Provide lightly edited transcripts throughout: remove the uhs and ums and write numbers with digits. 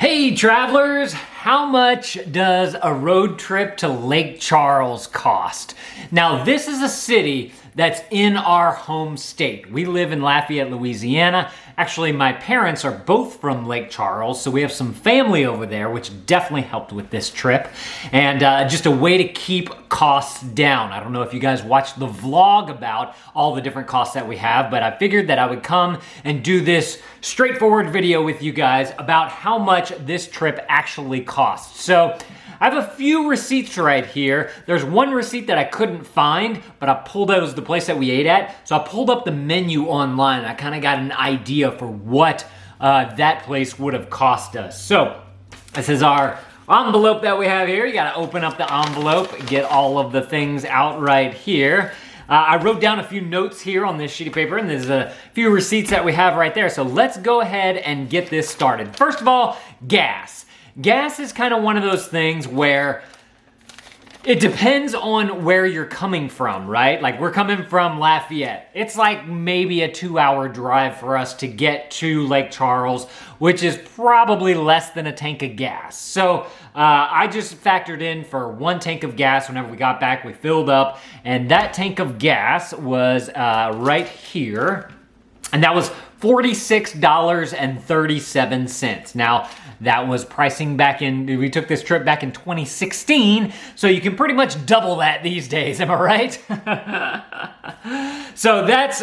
Hey travelers, how much does a road trip to Lake Charles cost? Now this is a city that's in our home state. We live in Lafayette, Louisiana. Actually, my parents are both from Lake Charles, so we have some family over there, which definitely helped with this trip. And just a way to keep costs down. I don't know if you guys watched the vlog about all the different costs that we have, but I figured that I would come and do this straightforward video with you guys about how much this trip actually costs. So I have a few receipts right here. There's one receipt that I couldn't find, but I pulled out, it was the place that we ate at. So I pulled up the menu online and I kind of got an idea for what that place would have cost us. So this is our envelope that we have here. You gotta open up the envelope, get all of the things out right here. I wrote down a few notes here on this sheet of paper, and there's a few receipts that we have right there. So let's go ahead and get this started. First of all, gas. Gas is kind of one of those things where it depends on where you're coming from, right? Like we're coming from Lafayette. It's like maybe a 2-hour drive for us to get to Lake Charles, which is probably less than a tank of gas. So I just factored in for 1 tank of gas whenever we got back, we filled up, and that tank of gas was right here, and that was $46.37. Now, that was pricing back in, we took this trip back in 2016, so you can pretty much double that these days, am I right? So that's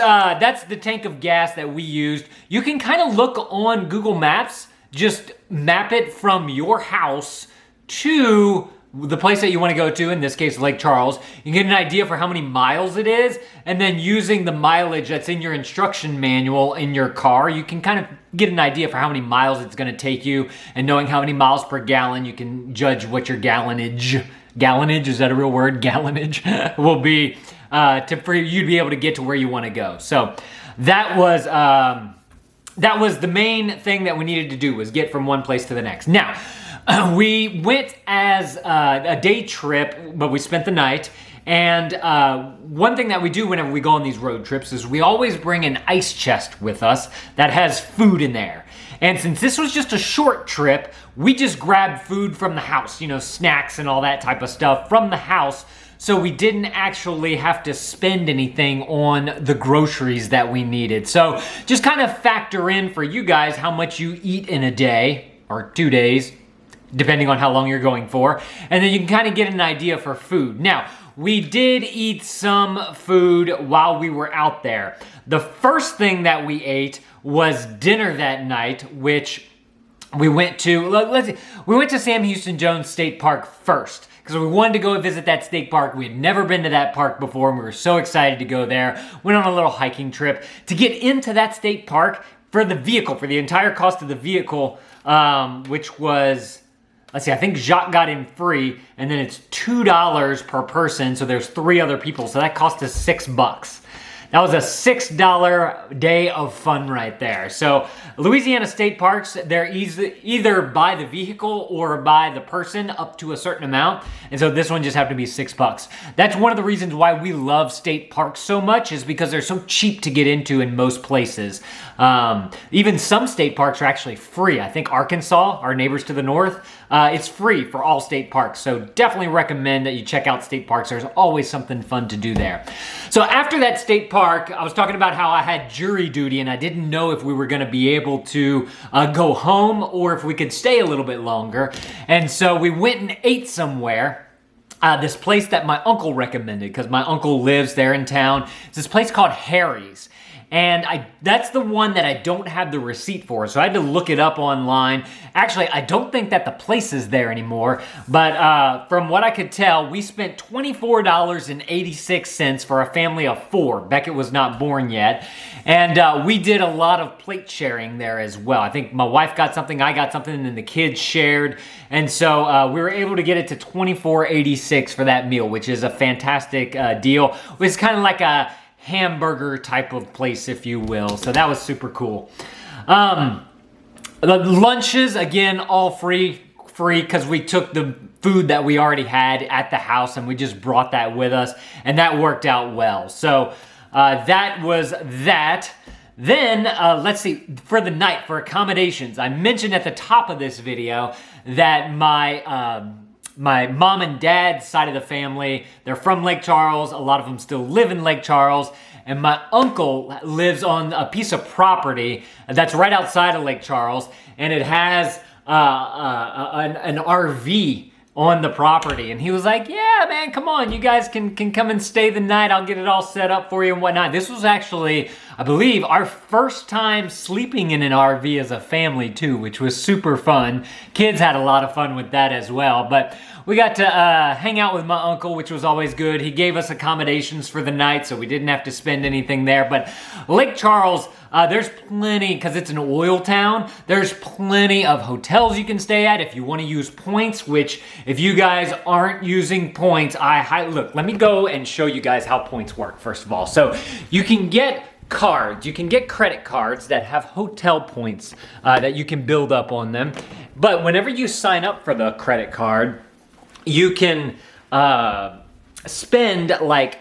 the tank of gas that we used. You can kind of look on Google Maps, just map it from your house to the place that you want to go to, in this case, Lake Charles. You get an idea for how many miles it is, and then using the mileage that's in your instruction manual in your car, you can kind of get an idea for how many miles it's going to take you, and knowing how many miles per gallon, you can judge what your gallonage, is that a real word? Gallonage will be for you to be able to get to where you want to go. So that was the main thing that we needed to do, was get from one place to the next. Now, we went as a day trip, but we spent the night. And one thing that we do whenever we go on these road trips is we always bring an ice chest with us that has food in there. And since this was just a short trip, we just grabbed food from the house, you know, snacks and all that type of stuff from the house. So we didn't actually have to spend anything on the groceries that we needed. So just kind of factor in for you guys how much you eat in a day or 2 days, depending on how long you're going for. And then you can kind of get an idea for food. Now, we did eat some food while we were out there. The first thing that we ate was dinner that night, which we went to, we went to Sam Houston Jones State Park first, because we wanted to go visit that state park. We had never been to that park before, and we were so excited to go there. Went on a little hiking trip. To get into that state park, for the vehicle, for the entire cost of the vehicle, which was, let's see, I think Jacques got in free, and then it's $2 per person, so there's 3 other people, so that cost us $6. That was a $6 day of fun right there. So Louisiana state parks, they're either by the vehicle or by the person up to a certain amount. And so this one just happened to be $6. That's one of the reasons why we love state parks so much, is because they're so cheap to get into in most places. Even some state parks are actually free. I think Arkansas, our neighbors to the north, it's free for all state parks. So definitely recommend that you check out state parks. There's always something fun to do there. So after that state park, I was talking about how I had jury duty and I didn't know if we were going to be able to go home or if we could stay a little bit longer. And so we went and ate somewhere. This place that my uncle recommended, because my uncle lives there in town. It's this place called Harry's. And that's the one that I don't have the receipt for, so I had to look it up online. Actually, I don't think that the place is there anymore, but from what I could tell, we spent $24.86 for a family of 4. Beckett was not born yet. And we did a lot of plate sharing there as well. I think my wife got something, I got something, and then the kids shared. And so we were able to get it to $24.86 for that meal, which is a fantastic deal. It was kind of like a hamburger type of place, if you will. So that was super cool. The lunches, again, all free because we took the food that we already had at the house and we just brought that with us, and that worked out well. So that was that. Then, let's see, for the night, for accommodations, I mentioned at the top of this video that my mom and dad's side of the family, they're from Lake Charles. A lot of them still live in Lake Charles. And my uncle lives on a piece of property that's right outside of Lake Charles. And it has an RV on the property. And he was like, yeah, man, come on. You guys can come and stay the night. I'll get it all set up for you and whatnot. This was actually, I believe, our first time sleeping in an RV as a family too, which was super fun. Kids had a lot of fun with that as well. But we got to hang out with my uncle, which was always good. He gave us accommodations for the night, so we didn't have to spend anything there. But Lake Charles, there's plenty, because it's an oil town, there's plenty of hotels you can stay at if you want to use points, which if you guys aren't using points, look, let me go and show you guys how points work, first of all. So you can get cards, you can get credit cards that have hotel points that you can build up on them. But whenever you sign up for the credit card, you can spend like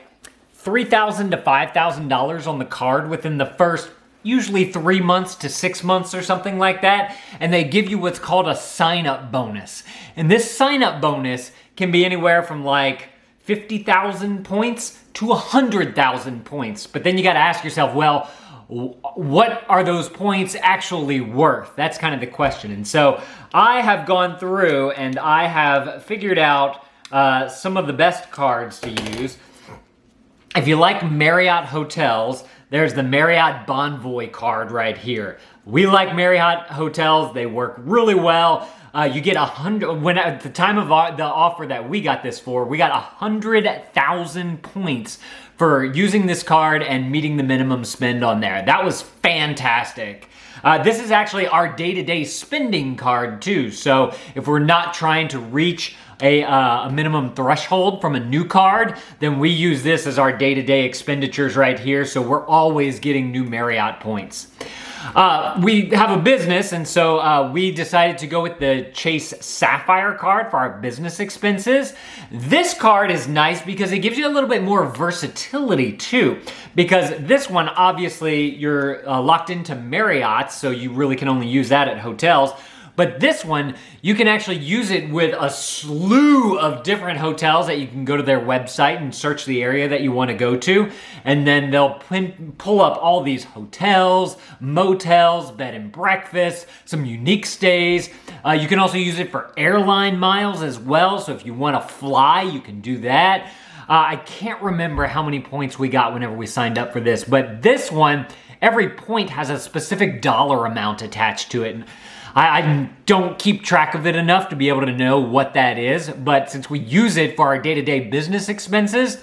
$3,000 to $5,000 on the card within the first usually 3 months to 6 months or something like that. And they give you what's called a sign-up bonus. And this sign-up bonus can be anywhere from like 50,000 points to 100,000 points. But then you got to ask yourself, well, what are those points actually worth? That's kind of the question. And so I have gone through and I have figured out some of the best cards to use. If you like Marriott hotels, there's the Marriott Bonvoy card right here. We like Marriott hotels. They work really well. You get 100, when at the time of the offer that we got this for, we got 100,000 points for using this card and meeting the minimum spend on there. That was fantastic. This is actually our day-to-day spending card too. So if we're not trying to reach a minimum threshold from a new card, then we use this as our day-to-day expenditures right here. So we're always getting new Marriott points. We have a business, and so we decided to go with the Chase Sapphire card for our business expenses. This card is nice because it gives you a little bit more versatility too, because this one, obviously, you're locked into Marriott, so you really can only use that at hotels. But this one, you can actually use it with a slew of different hotels that you can go to their website and search the area that you want to go to. And then they'll pull up all these hotels, motels, bed and breakfast, some unique stays. You can also use it for airline miles as well. So if you want to fly, you can do that. I can't remember how many points we got whenever we signed up for this. But this one, every point has a specific dollar amount attached to it. And I don't keep track of it enough to be able to know what that is, but since we use it for our day-to-day business expenses,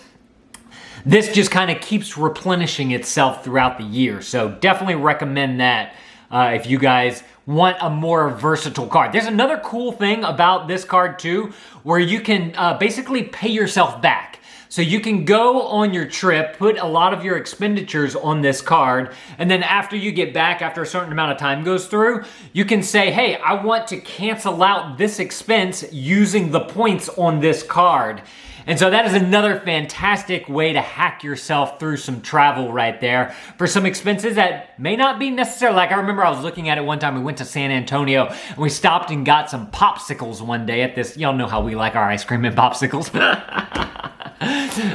this just kind of keeps replenishing itself throughout the year. So definitely recommend that if you guys want a more versatile card. There's another cool thing about this card too, where you can basically pay yourself back. So you can go on your trip, put a lot of your expenditures on this card, and then after you get back, after a certain amount of time goes through, you can say, hey, I want to cancel out this expense using the points on this card. And so that is another fantastic way to hack yourself through some travel right there for some expenses that may not be necessary. Like I remember I was looking at it one time, we went to San Antonio and we stopped and got some popsicles one day at this, y'all know how we like our ice cream and popsicles.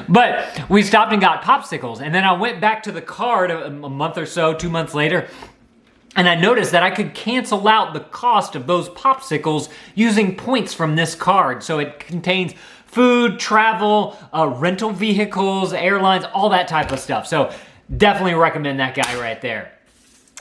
But we stopped and got popsicles, and then I went back to the card a month or so, 2 months later, and I noticed that I could cancel out the cost of those popsicles using points from this card. So it contains food, travel, rental vehicles, airlines, all that type of stuff. So definitely recommend that guy right there.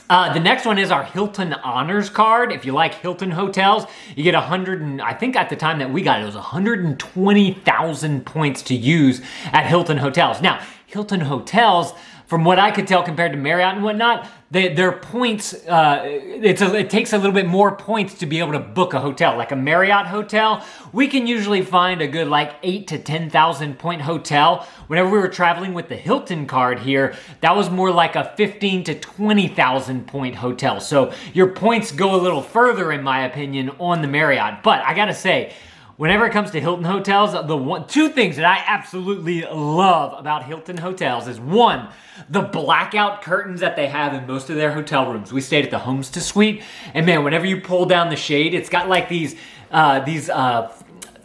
The next one is our Hilton Honors card. If you like Hilton hotels, you get I think at the time that we got it was 120,000 points to use at Hilton hotels. Now, Hilton hotels, from what I could tell compared to Marriott and whatnot, their points, it takes a little bit more points to be able to book a hotel. Like a Marriott hotel, we can usually find a good like 8,000 to 10,000 point hotel. Whenever we were traveling with the Hilton card here, that was more like a 15,000 to 20,000 point hotel. So your points go a little further, in my opinion, on the Marriott. But I gotta say, whenever it comes to Hilton hotels, two things that I absolutely love about Hilton hotels is one, the blackout curtains that they have in most of their hotel rooms. We stayed at the Homesta Suite, and man, whenever you pull down the shade, it's got like these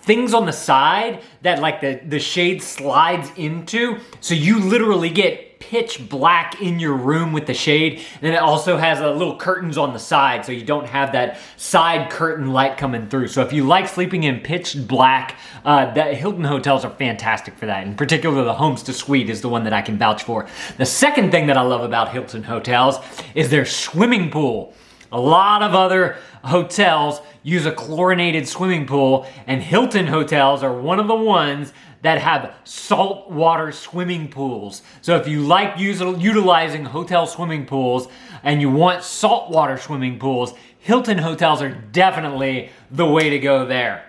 things on the side that like the shade slides into, so you literally get pitch black in your room with the shade. And it also has little curtains on the side, so you don't have that side curtain light coming through. So if you like sleeping in pitch black, the Hilton hotels are fantastic for that. In particular, the Homesta Suite is the one that I can vouch for. The second thing that I love about Hilton hotels is their swimming pool. A lot of other hotels use a chlorinated swimming pool, and Hilton hotels are one of the ones that have saltwater swimming pools. So if you like utilizing hotel swimming pools and you want saltwater swimming pools, Hilton hotels are definitely the way to go there.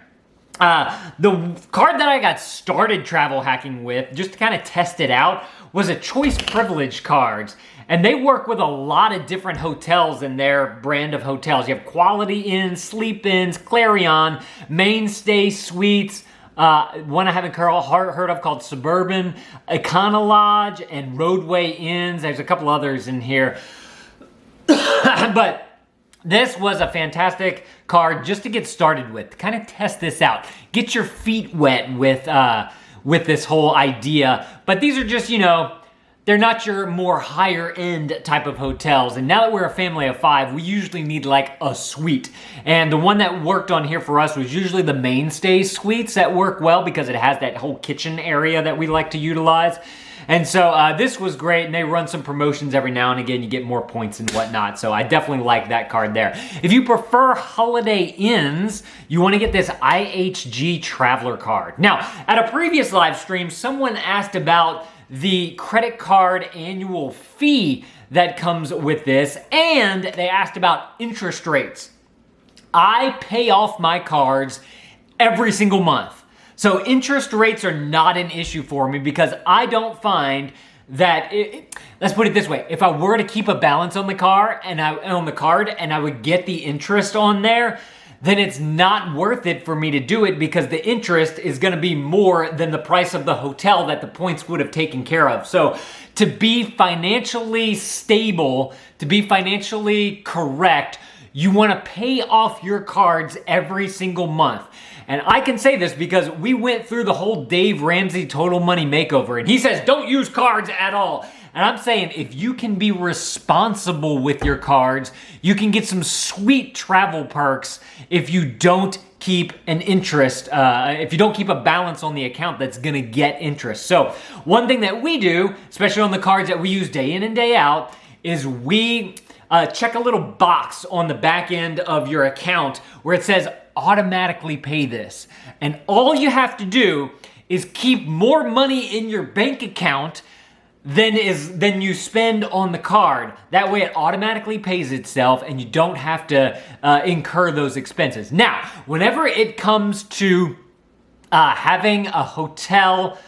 The card that I got started travel hacking with, just to kind of test it out, was a choice privilege cards. And they work with a lot of different hotels in their brand of hotels. You have Quality Inns, Sleep Inns, Clarion, Mainstay Suites, one I haven't heard of called Suburban, Econo Lodge, and Roadway Inns. There's a couple others in here. But this was a fantastic card just to get started with, to kind of test this out. Get your feet wet with this whole idea. But these are just, you know, they're not your more higher end type of hotels. And now that we're a family of 5, we usually need like a suite. And the one that worked on here for us was usually the Mainstay Suites that work well because it has that whole kitchen area that we like to utilize. And so this was great, and they run some promotions every now and again. You get more points and whatnot, so I definitely like that card there. If you prefer Holiday Inns, you want to get this IHG Traveler card. Now, at a previous live stream, someone asked about the credit card annual fee that comes with this, and they asked about interest rates. I pay off my cards every single month. So interest rates are not an issue for me because I don't find that, let's put it this way, if I were to keep a balance on the card and I would get the interest on there, then it's not worth it for me to do it because the interest is going to be more than the price of the hotel that the points would have taken care of. So to be financially stable, to be financially correct, you want to pay off your cards every single month. And I can say this because we went through the whole Dave Ramsey Total Money Makeover, and he says don't use cards at all. And I'm saying if you can be responsible with your cards, you can get some sweet travel perks if you don't keep an interest, if you don't keep a balance on the account that's gonna get interest. So one thing that we do, especially on the cards that we use day in and day out, is we check a little box on the back end of your account where it says automatically pay this. And all you have to do is keep more money in your bank account than you spend on the card. That way it automatically pays itself and you don't have to incur those expenses. Now, whenever it comes to having a hotel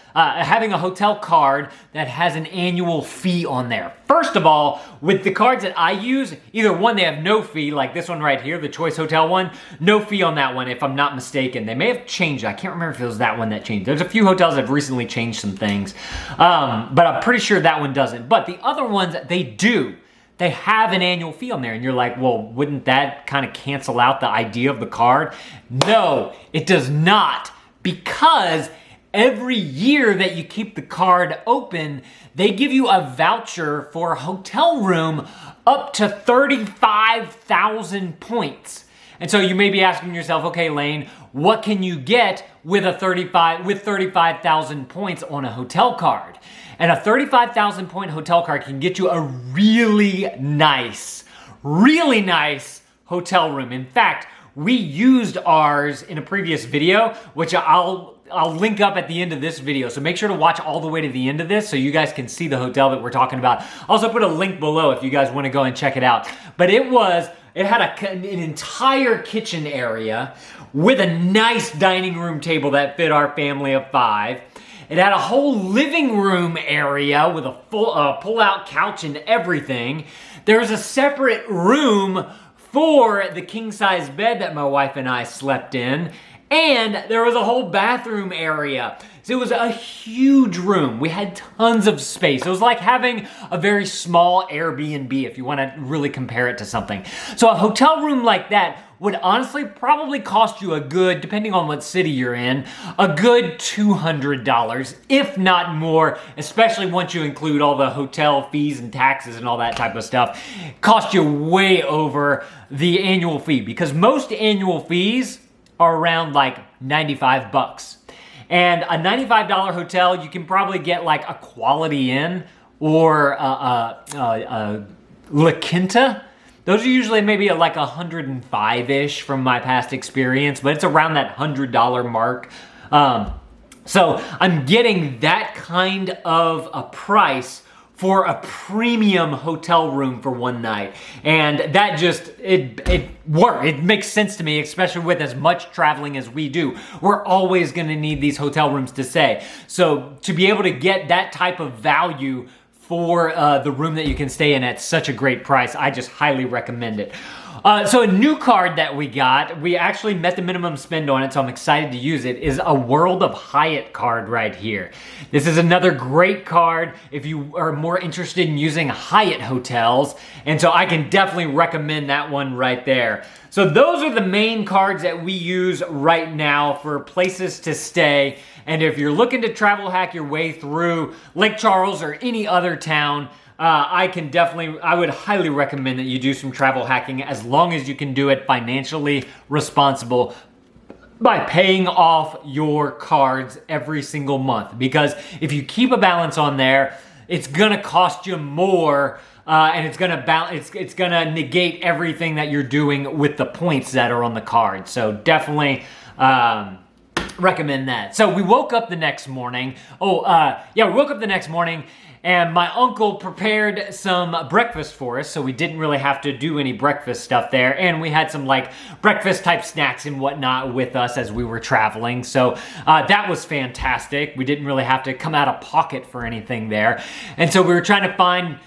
card that has an annual fee on there. First of all, with the cards that I use, either one, they have no fee, like this one right here, the Choice Hotel one, no fee on that one if I'm not mistaken. They may have changed. I can't remember if it was that one that changed. There's a few hotels that have recently changed some things, but I'm pretty sure that one doesn't. But the other ones, they do. They have an annual fee on there, and you're like, well, wouldn't that kind of cancel out the idea of the card? No, it does not, because every year that you keep the card open, they give you a voucher for a hotel room up to 35,000 points. And so you may be asking yourself, okay, Lane, what can you get with 35,000 points on a hotel card? And a 35,000 point hotel card can get you a really nice hotel room. In fact, we used ours in a previous video, which I'll link up at the end of this video. So make sure to watch all the way to the end of this so you guys can see the hotel that we're talking about. I'll also put a link below if you guys want to go and check it out. But it had an entire kitchen area with a nice dining room table that fit our family of 5. It had a whole living room area with a full pull-out couch and everything. There's a separate room for the king-size bed that my wife and I slept in. And there was a whole bathroom area. So it was a huge room. We had tons of space. It was like having a very small Airbnb if you want to really compare it to something. So a hotel room like that would honestly probably cost you a good, depending on what city you're in, a good $200, if not more, especially once you include all the hotel fees and taxes and all that type of stuff. Cost you way over the annual fee, because most annual fees are around like 95 bucks. And a $95 hotel, you can probably get like a Quality Inn or La Quinta. Those are usually maybe like 105-ish from my past experience, but it's around that $100 mark. So I'm getting that kind of a price for a premium hotel room for one night. And that just, it worked. It makes sense to me, especially with as much traveling as we do. We're always gonna need these hotel rooms to stay. So to be able to get that type of value for the room that you can stay in at such a great price, I just highly recommend it. So a new card that we got, we actually met the minimum spend on it, so I'm excited to use it, is a World of Hyatt card right here. This is another great card if you are more interested in using Hyatt hotels, and so I can definitely recommend that one right there. So those are the main cards that we use right now for places to stay, and if you're looking to travel hack your way through Lake Charles or any other town, I would highly recommend that you do some travel hacking, as long as you can do it financially responsible by paying off your cards every single month. Because if you keep a balance on there, it's gonna cost you more, and it's gonna negate everything that you're doing with the points that are on the card. So definitely recommend that. So we woke up the next morning. And my uncle prepared some breakfast for us, so we didn't really have to do any breakfast stuff there. And we had some like breakfast type snacks and whatnot with us as we were traveling. So that was fantastic. We didn't really have to come out of pocket for anything there. And so we were trying to find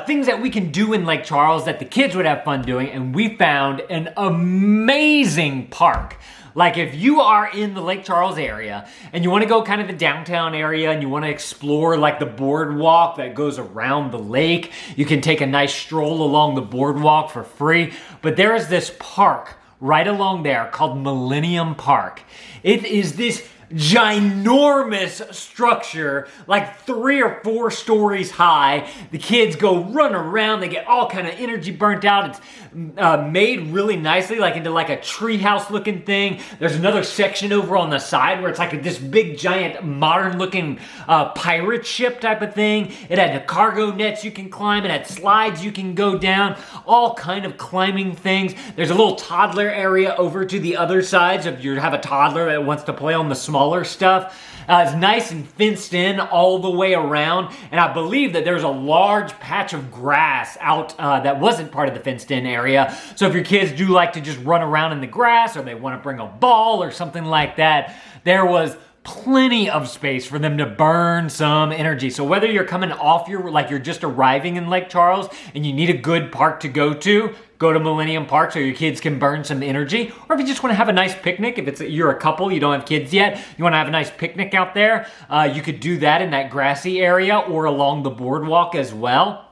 things that we can do in Lake Charles that the kids would have fun doing. And we found an amazing park. Like if you are in the Lake Charles area and you want to go kind of the downtown area and you want to explore like the boardwalk that goes around the lake, you can take a nice stroll along the boardwalk for free. But there is this park right along there called Millennium Park. It is this ginormous structure, like 3 or 4 stories high. The kids go run around, they get all kind of energy burnt out. It's made really nicely, like into like a treehouse looking thing. There's another section over on the side where it's like this big giant modern looking pirate ship type of thing. It had the cargo nets you can climb, it had slides you can go down, all kind of climbing things. There's a little toddler area over to the other side, so if you have a toddler that wants to play on the smaller stuff. It's nice and fenced in all the way around, and I believe that there's a large patch of grass out that wasn't part of the fenced in area. So if your kids do like to just run around in the grass, or they want to bring a ball or something like that, there was plenty of space for them to burn some energy. So whether you're coming off you're just arriving in Lake Charles and you need a good park to go to Millennium Park so your kids can burn some energy. Or if you just want to have a nice picnic, if you're a couple, you don't have kids yet, you want to have a nice picnic out there, you could do that in that grassy area or along the boardwalk as well.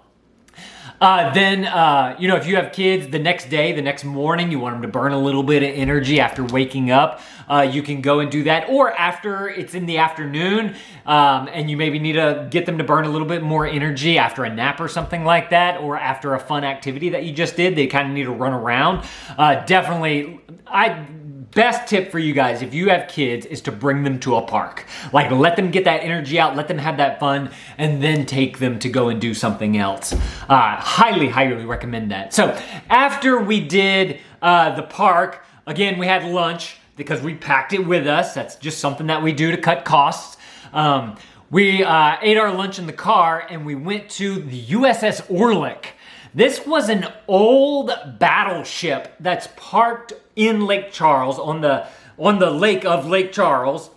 If you have kids the next morning, you want them to burn a little bit of energy after waking up, you can go and do that. Or after it's in the afternoon, and you maybe need to get them to burn a little bit more energy after a nap or something like that, or after a fun activity that you just did, they kind of need to run around. Best tip for you guys, if you have kids, is to bring them to a park. Like, let them get that energy out, let them have that fun, and then take them to go and do something else. Highly, highly recommend that. So, after we did the park, again, we had lunch because we packed it with us. That's just something that we do to cut costs. We ate our lunch in the car, and we went to the USS Orlick. This was an old battleship that's parked in Lake Charles, on the lake of Lake Charles,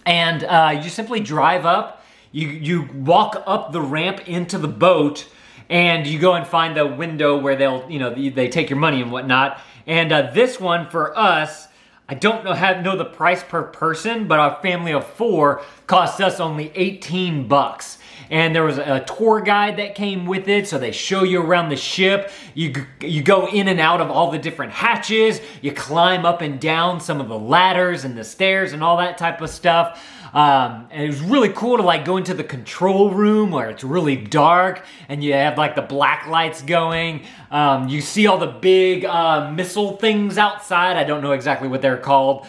and you simply drive up, you walk up the ramp into the boat, and you go and find the window where they take your money and whatnot. And this one for us, I don't know the price per person, but our family of 4 cost us only 18 bucks. And there was a tour guide that came with it, so they show you around the ship. You go in and out of all the different hatches. You climb up and down some of the ladders and the stairs and all that type of stuff. And it was really cool to like go into the control room where it's really dark and you have like the black lights going. You see all the big missile things outside. I don't know exactly what they're called.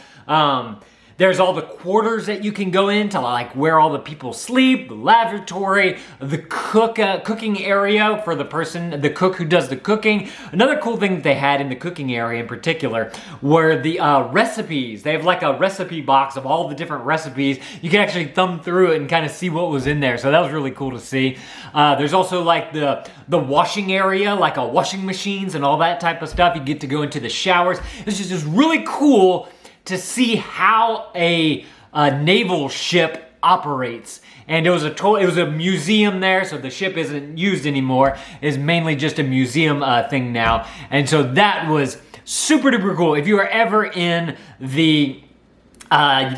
There's all the quarters that you can go into, like where all the people sleep, the lavatory, the cooking area for the cook who does the cooking. Another cool thing that they had in the cooking area in particular were the recipes. They have like a recipe box of all the different recipes. You can actually thumb through it and kind of see what was in there. So that was really cool to see. There's also like the washing area, like washing machines and all that type of stuff. You get to go into the showers. It's just really cool to see how a naval ship operates. And it was a museum there, so the ship isn't used anymore. It's mainly just a museum thing now. And so that was super duper cool. If you are ever in the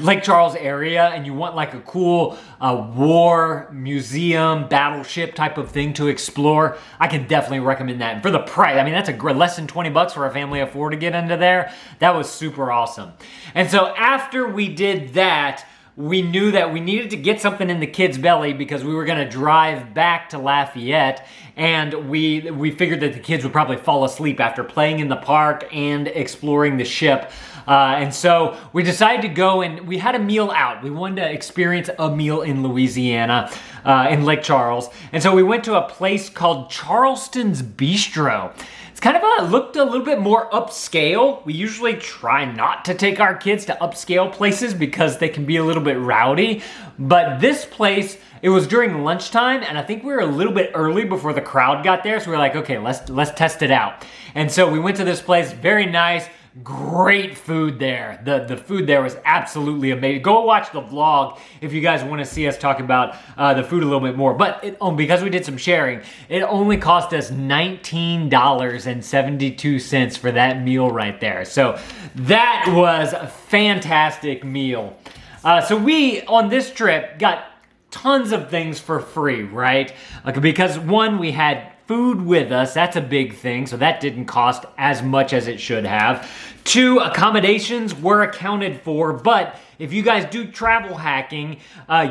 Lake Charles area and you want like a cool war museum battleship type of thing to explore, I can definitely recommend that. And for the price, I mean, that's less than 20 bucks for a family of 4 to get into there. That was super awesome. And so after we did that, we knew that we needed to get something in the kids' belly because we were going to drive back to Lafayette, and we figured that the kids would probably fall asleep after playing in the park and exploring the ship. And so we decided to go, and we had a meal out. We wanted to experience a meal in Louisiana, in Lake Charles. And so we went to a place called Charleston's Bistro. It's kind of looked a little bit more upscale. We usually try not to take our kids to upscale places because they can be a little bit rowdy. But this place, it was during lunchtime, and I think we were a little bit early before the crowd got there. So we were like, okay, let's test it out. And so we went to this place, very nice. Great food there. The food there was absolutely amazing. Go watch the vlog if you guys want to see us talk about the food a little bit more. But because we did some sharing, it only cost us $19.72 for that meal right there. So that was a fantastic meal. So we, on this trip, got tons of things for free, right? Because one, we had food with us. That's a big thing, so that didn't cost as much as it should have. 2, accommodations were accounted for, but if you guys do travel hacking,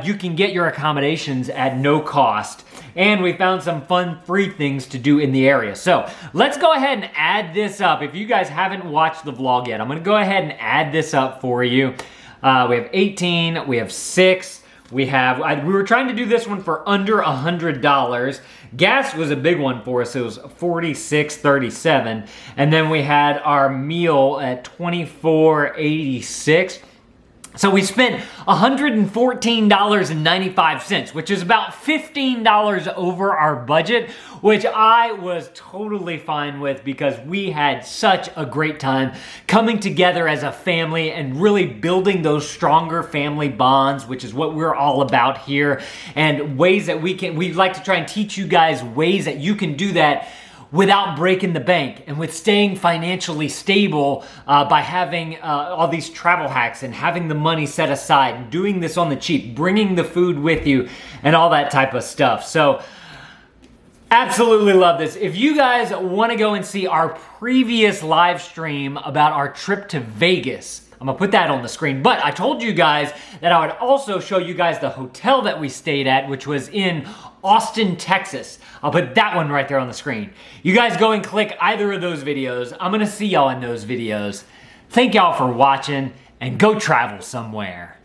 you can get your accommodations at no cost. And we found some fun free things to do in the area. So let's go ahead and add this up. If you guys haven't watched the vlog yet, I'm gonna go ahead and add this up for you. We have 18, we have 6, we were trying to do this one for under $100. Gas was a big one for us. It was $46.37. And then we had our meal at $24.86. So we spent $114.95, which is about $15 over our budget, which I was totally fine with because we had such a great time coming together as a family and really building those stronger family bonds, which is what we're all about here, and ways that we like to try and teach you guys ways that you can do that without breaking the bank and with staying financially stable by having all these travel hacks and having the money set aside and doing this on the cheap, bringing the food with you and all that type of stuff. So absolutely love this. If you guys want to go and see our previous live stream about our trip to Vegas, I'm gonna put that on the screen, but I told you guys that I would also show you guys the hotel that we stayed at, which was in Austin, Texas. I'll put that one right there on the screen. You guys go and click either of those videos. I'm gonna see y'all in those videos. Thank y'all for watching, and go travel somewhere.